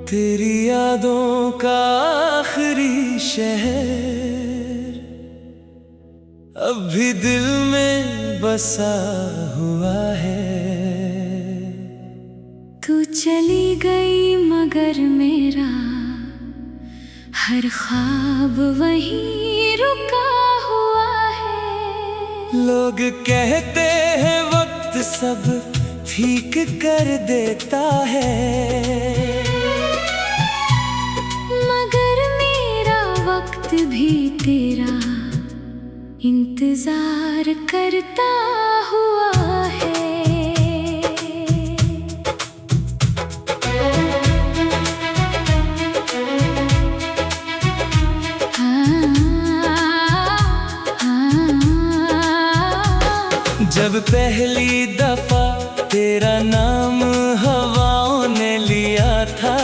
तेरी यादों का आखिरी शहर अब भी दिल में बसा हुआ है। तू चली गई मगर मेरा हर ख्वाब वहीं रुका हुआ है। लोग कहते हैं वक्त सब ठीक कर देता है, मगर मेरा वक्त भी तेरा इंतजार करता हुआ है। जब पहली दफा तेरा नाम हवाओं ने लिया था,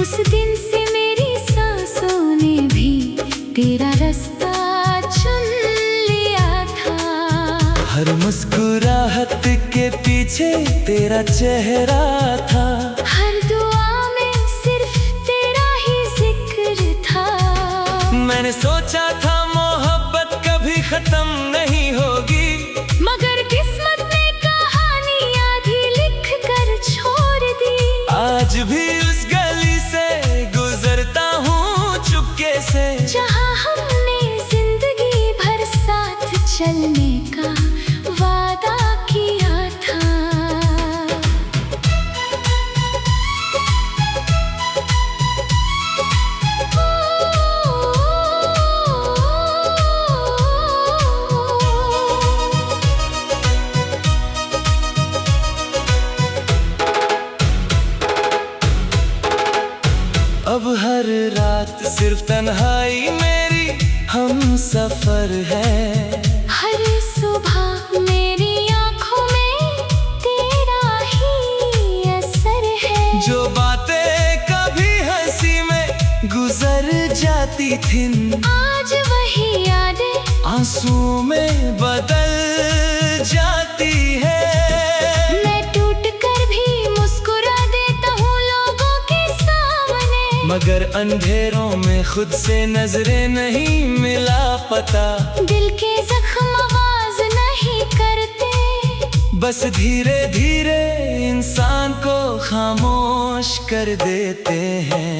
उस दिन से मेरी सांसों ने भी तेरा रास्ता चुन लिया था। हर मुस्कुराहट के पीछे तेरा चेहरा था, हर दुआ में सिर्फ तेरा ही जिक्र था। मैंने सोचा था मोहब्बत कभी खत्म नहीं होगी, मगर किस्मत ने कहानी आधी लिख कर छोड़ दी। आज भी उस गली से गुजरता हूँ चुपके से, जहाँ हमने जिंदगी भर साथ चलने का वादा किया था। अब हर रात सिर्फ तन्हाई मेरी हम सफर है। हर सुबह मेरी आंखों में तेरा ही असर है। जो बातें कभी हंसी में गुजर जाती थी, आज वही यादें आंसू में बदल जाती है। मैं टूट कर भी मुस्कुरा देता हूँ लोगों के सामने, मगर अंधेरों में खुद से नजरें नहीं मिला पता। दिल के जख्म आवाज नहीं करते, बस धीरे धीरे इंसान को खामोश कर देते हैं।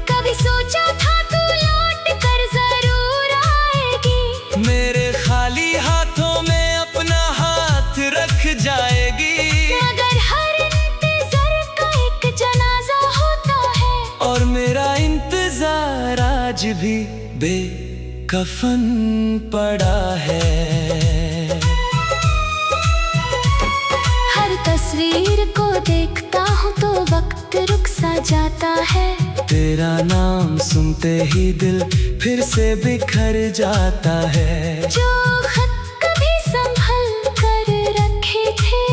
कभी सोचा था तू लौट कर जरूर आएगी, मेरे खाली हाथों में अपना हाथ रख जाएगी। मगर हर इंतजार का एक जनाजा होता है, और मेरा इंतजार आज भी बेकफन पड़ा है। हर तस्वीर को देखता हूँ तो वक्त रुक सा जाता है। तेरा नाम सुनते ही दिल फिर से बिखर जाता है। जो खत कभी संभल कर रखे थे,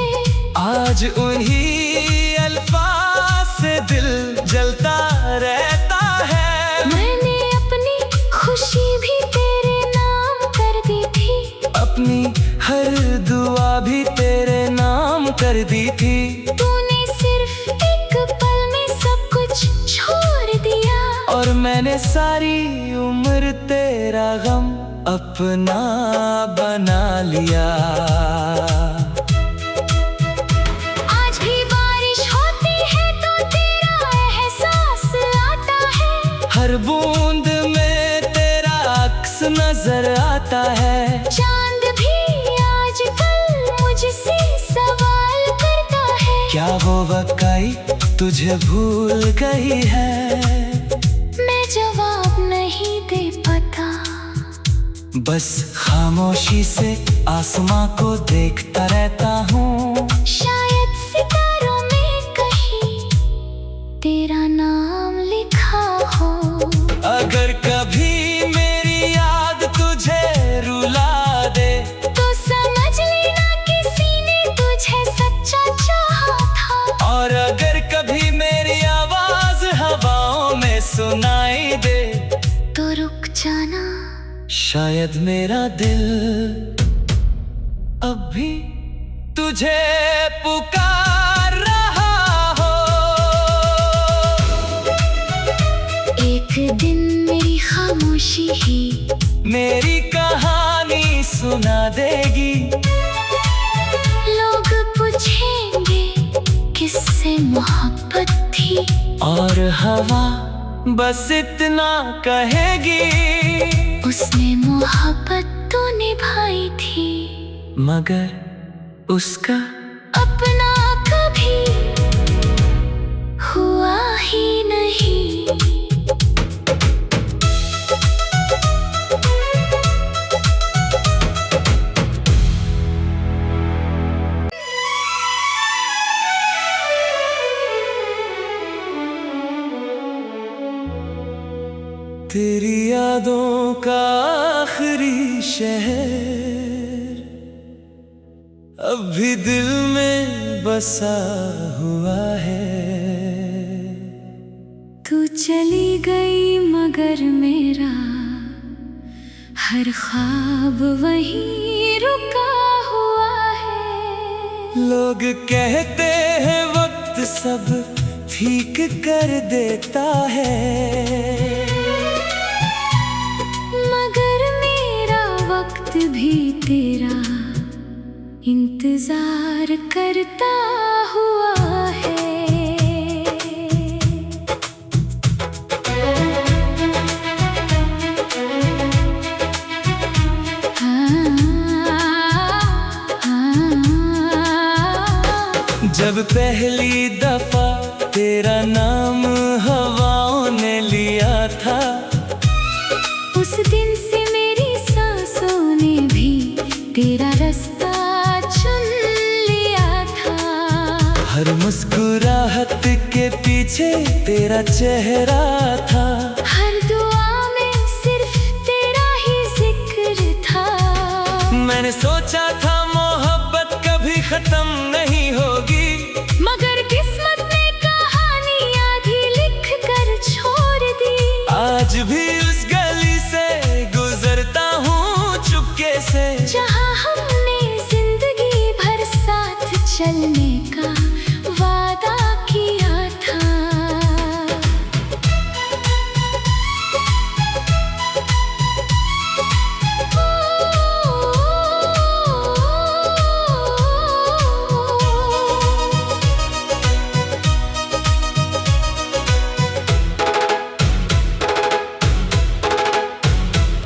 आज उन्हीं अल्फाज से दिल जलता रहता है। मैंने अपनी खुशी भी तेरे नाम कर दी थी, अपनी हर दुआ भी तेरे नाम कर दी थी। तूने सिर्फ एक पल में सब कुछ छोड़ दिया, और मैंने सारी उम्र तेरा गम अपना बना लिया। आज भी बारिश होती है तो तेरा एहसास आता है। हर बूंद में तेरा अक्स नजर आता है। चांद भी आजकल मुझसे सवाल करता है, क्या वो वाकई तुझे भूल गई है? मैं जवाब नहीं दे पाता, बस खामोशी से आसमां को देखता रहता हूँ। शायद सितारों में कहीं तेरा नाम लिखा हो। अगर कभी मेरी याद तुझे रुला दे, तो समझ लेना किसी ने तुझे सच्चा चाहा था। और अगर कभी मेरी आवाज हवाओं में सुनाई दे, तो रुक जाना, शायद मेरा दिल अब भी तुझे पुकार रहा हो। मेरी कहानी सुना देगी। लोग पूछेंगे किससे मोहब्बत थी, और हवा बस इतना कहेगी, उसने मोहब्बत तो निभाई थी, मगर उसका अपना कभी हुआ ही नहीं। तेरी यादों का आखिरी शहर अब भी दिल में बसा हुआ है। तू चली गई मगर मेरा हर ख्वाब वहीं रुका हुआ है। लोग कहते हैं वक्त सब ठीक कर देता है, मगर मेरा वक्त भी तेरा इंतजार करता हुआ है। जब पहली दफा तेरा नाम हवाओं ने लिया था, उस दिन से मेरी सांसों ने भी तेरा रास्ता चुन लिया था। हर मुस्कुराहट के पीछे तेरा चेहरा था, हर दुआ में सिर्फ तेरा ही जिक्र था। मैंने सोचा था मोहब्बत कभी खत्म नहीं होगी, मगर किस्मत ने कहानी आधी लिख कर छोड़ दी। आज भी उस गली से गुजरता हूँ चुपके से, जहाँ हमने जिंदगी भर साथ चलने का वादा किया था।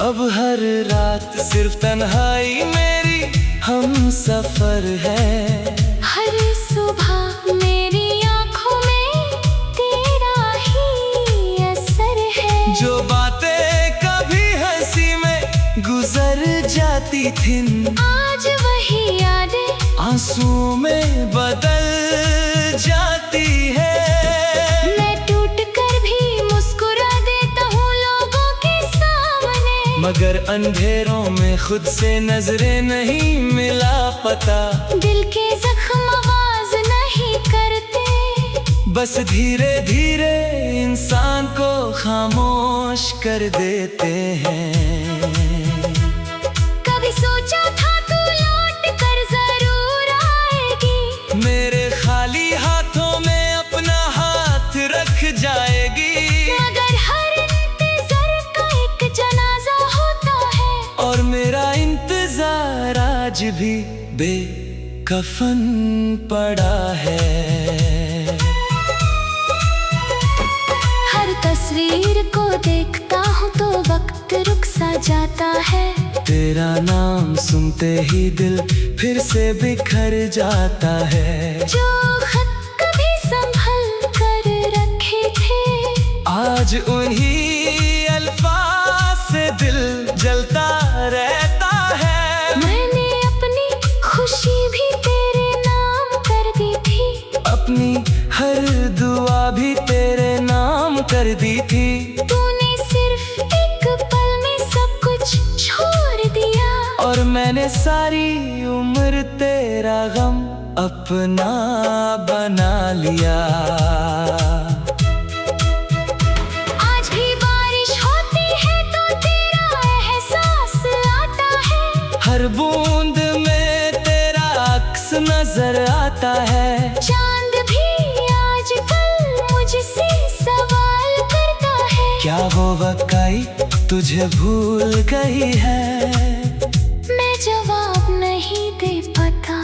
अब हर रात सिर्फ तन्हाई मेरी हम सफर है। हर सुबह मेरी आंखों में तेरा ही असर है। जो बातें कभी हंसी में गुजर जाती थीं, आज वही यादें आंसुओं में बदल जाती है। मैं टूट कर भी मुस्कुरा देता हूँ लोगों के सामने, मगर अंधेरों में खुद से नजरें नहीं मिला पता। दिल के जख्म आवाज नहीं करते, बस धीरे धीरे इंसान को खामोश कर देते हैं। कभी सोचा था तू लौट कर जरूर आएगी, मेरे खाली हाथों में अपना हाथ रख जाएगी। मगर हर इंतजार का एक जनाजा होता है, और मेरा इंतजार आज भी बेकफन पड़ा है। हर तस्वीर को देखता हूँ तो वक्त रुक सा जाता है। तेरा नाम सुनते ही दिल फिर से बिखर जाता है। जो खत कभी संभल कर रखे थे, आज उन्हीं अल्फाज से दिल जलता रहता है। मैंने अपनी खुशी भी तेरे नाम कर दी थी, अपनी हर दुआ भी तेरे नाम कर दी थी। तूने सिर्फ एक पल में सब कुछ छोड़ दिया, और मैंने सारी उम्र तेरा गम अपना बना लिया। आज भी बारिश होती है तो तेरा एहसास आता है। हर बूंद में तेरा अक्स नजर आता है। चांद भी आजकल मुझसे सवाल करता है, क्या वो वाकई तुझे भूल गई है। मैं जवाब नहीं दे पाता,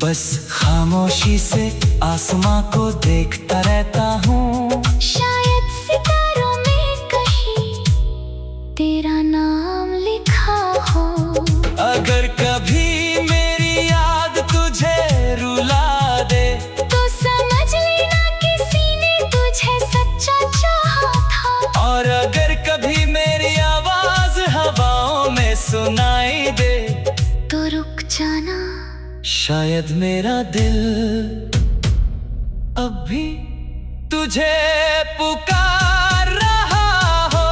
बस खामोशी से आसमां को देखता रहता हूँ। शायद सितारों में कहीं तेरा नाम लिखा हो। अगर कभी मेरी याद तुझे रुला दे, तो समझ लेना किसी ने तुझे सच्चा चाहा था। और अगर कभी मेरी आवाज हवाओं में सुनाई दे, तो रुक जाना, शायद मेरा दिल अब भी तुझे पुकार रहा हो।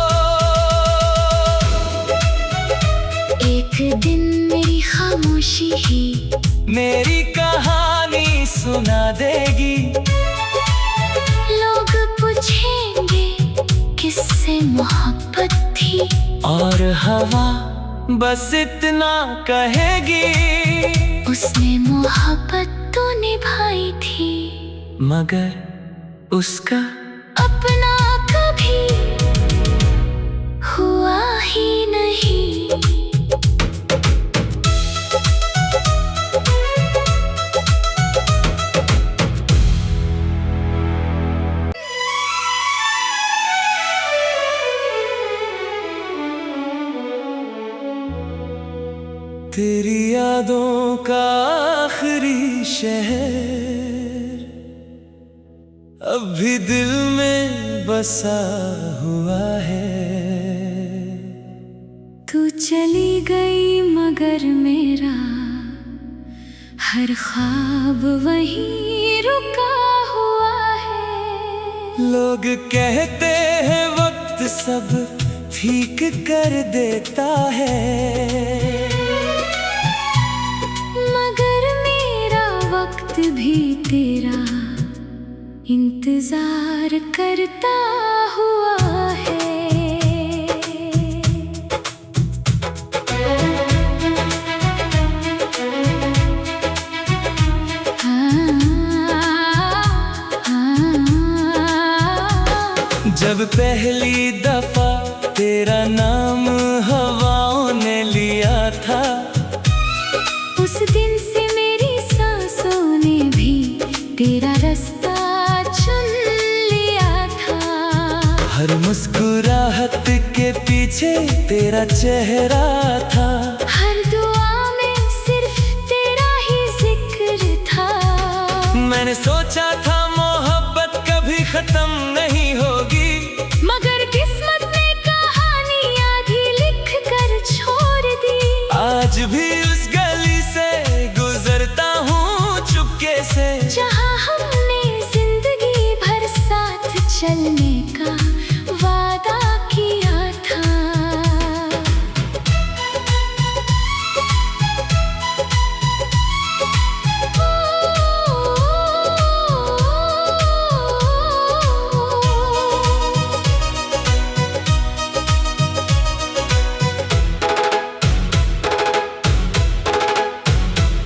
एक दिन मेरी खामोशी ही मेरी कहानी सुना देगी। लोग पूछेंगे किससे मोहब्बत थी, और हवा बस इतना कहेगी, उसने मोहब्बत तो निभाई थी, मगर उसका अपना कभी हुआ ही नहीं। तेरी यादों का आखिरी शहर अब भी दिल में बसा हुआ है। तू चली गई मगर मेरा हर ख्वाब वहीं रुका हुआ है। लोग कहते हैं वक्त सब ठीक कर देता है, मगर मेरा वक्त भी तेरा इंतजार करता हुआ है। जब पहली दफा तेरा नाम हवाओं ने लिया था, उस दिन से मेरी सांसों ने भी तेरा रास्ता चुन लिया था। हर मुस्कुराहट के पीछे तेरा चेहरा था, हर दुआ में सिर्फ तेरा ही जिक्र था। मैंने सोचा था मोहब्बत कभी खत्म नहीं होगी, मगर किस्मत ने कहानी आधी लिख कर छोड़ दी। आज भी उस गली से गुजरता हूँ चुपके से, जहाँ हमने जिंदगी भर साथ चलने का वादा किया था।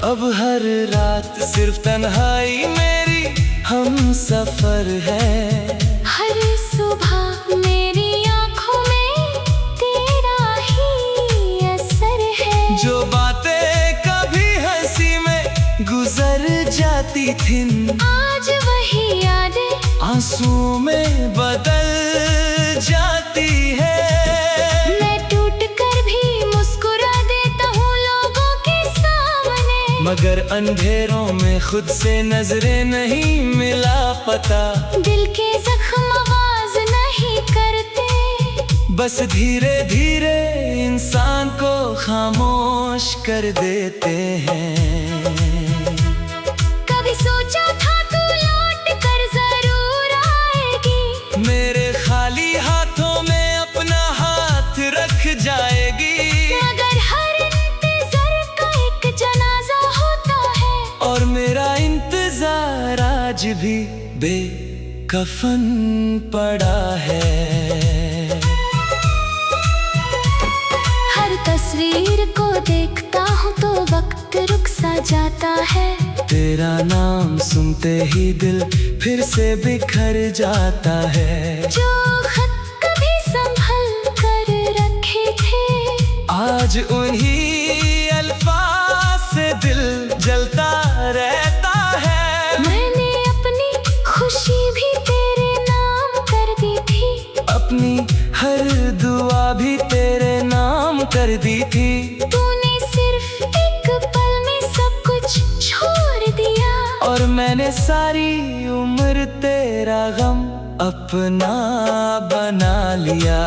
अब हर रात सिर्फ तन्हाई मेरी हम सफर है। हर सुबह मेरी आंखों में तेरा ही असर है। जो बातें कभी हंसी में गुजर जाती थी, आज वही यादें आंसू में बदल जाती है। मैं टूट कर भी मुस्कुरा देता हूँ लोगों के सामने, मगर अंधेरों में खुद से नजरें नहीं मिला पता। दिल के जख्म आवाज नहीं करते, बस धीरे धीरे इंसान को खामोश कर देते हैं। कभी सोचा था तू लौट कर जरूर आएगी, मेरे खाली हाथों में अपना हाथ रख जाएगी। मगर हर इंतजार का एक जनाजा होता है, और मेरा इंतजार आज भी बेकफन पड़ा है। हर तस्वीर को देखता हूँ तो वक्त रुक सा जाता है। तेरा नाम सुनते ही दिल फिर से बिखर जाता है। जो खत कभी संभल कर आज उन्हीं अल्फाज से दिल जलता रहता है। मैंने अपनी खुशी भी तेरे नाम कर दी थी, अपनी हर दुआ भी तेरे नाम कर दी थी। तूने सिर्फ एक पल में सब कुछ छोड़ दिया, और मैंने सारी उम्र तेरा गम अपना बना लिया।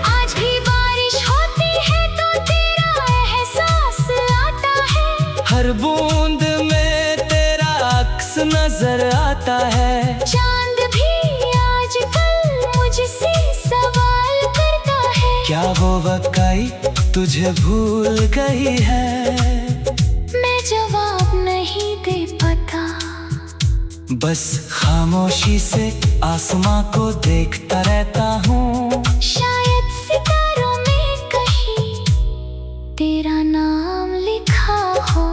आज भी बारिश होती है तो तेरा एहसास आता है, हर बूंद में तेरा अक्स नजर आता है। चांद भी आजकल मुझसे सवाल करता है, क्या वो वकाई तुझे भूल गई है? मैं जवाब नहीं दे पाता, बस खामोशी से आसमां को देखता रहता हूँ। शायद सितारों में कहीं तेरा नाम लिखा हो।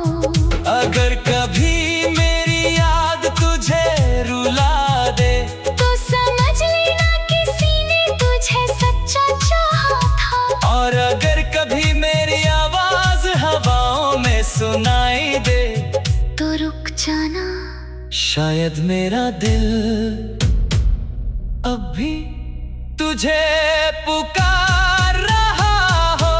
अगर कभी मेरी याद तुझे रुला दे, तो समझ लेना किसी ने तुझे सच्चा चाहा था। और अगर कभी मेरी आवाज हवाओं में सुनाई दे, तो रुक जाना, शायद मेरा दिल अब भी तुझे पुकार रहा हो।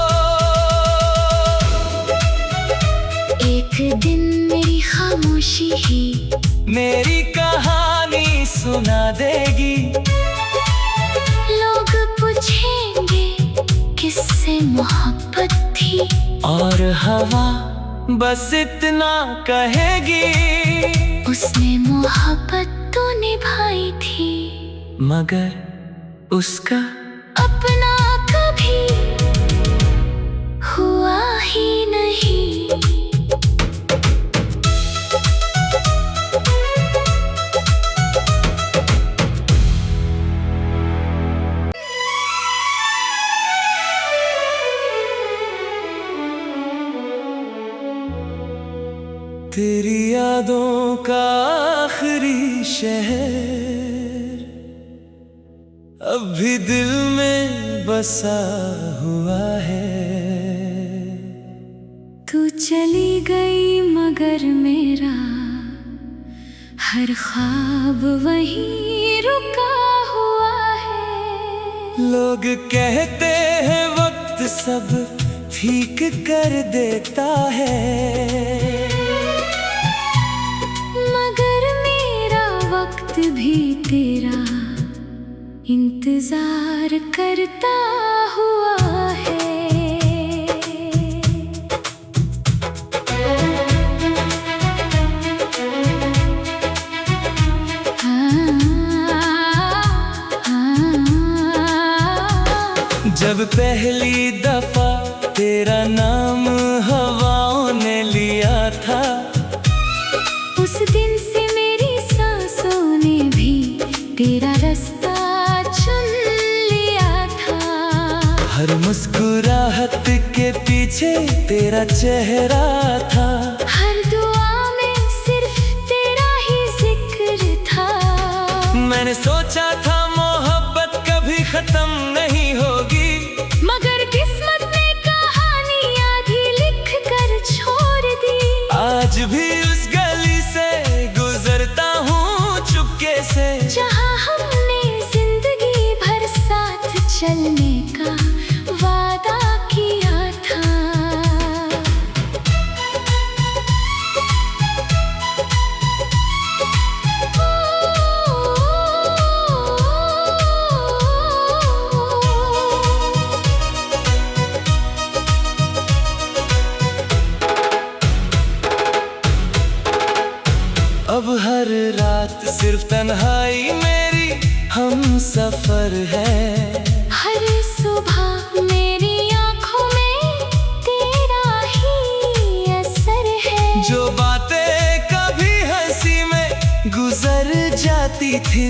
एक दिन मेरी खामोशी ही मेरी कहानी सुना देगी। लोग पूछेंगे किससे मोहब्बत थी, और हवा बस इतना कहेगी, उसने मोहब्बत तो निभाई थी, मगर उसका अपना कभी हुआ ही नहीं। तेरी यादों का आखिरी शहर अब भी दिल में बसा हुआ है। तू चली गई मगर मेरा हर ख्वाब वहीं रुका हुआ है। लोग कहते हैं वक्त सब ठीक कर देता है, मगर मेरा वक्त भी तेरा इंतजार करता हुआ है। जब पहली दफा तेरा नाम हवाओं ने लिया था, उस दिन से मेरी सांसों ने भी तेरा रास्ता चुन लिया था। हर मुस्कुराहट के पीछे तेरा चेहरा था, हर दुआ में सिर्फ तेरा ही जिक्र था। मैंने सोचा था मोहब्बत कभी खत्म नहीं होगी, मगर किस्मत ने कहानी आधी लिख कर छोड़ दी। आज भी उस गली से गुजरता हूँ चुपके से, जहाँ हमने जिंदगी भर साथ चलने का वादा किया था। अब हर रात सिर्फ तन्हाई मेरी हम सफर है। हर सुबह मेरी आंखों में तेरा ही असर है। जो बातें कभी हंसी में गुजर जाती थी,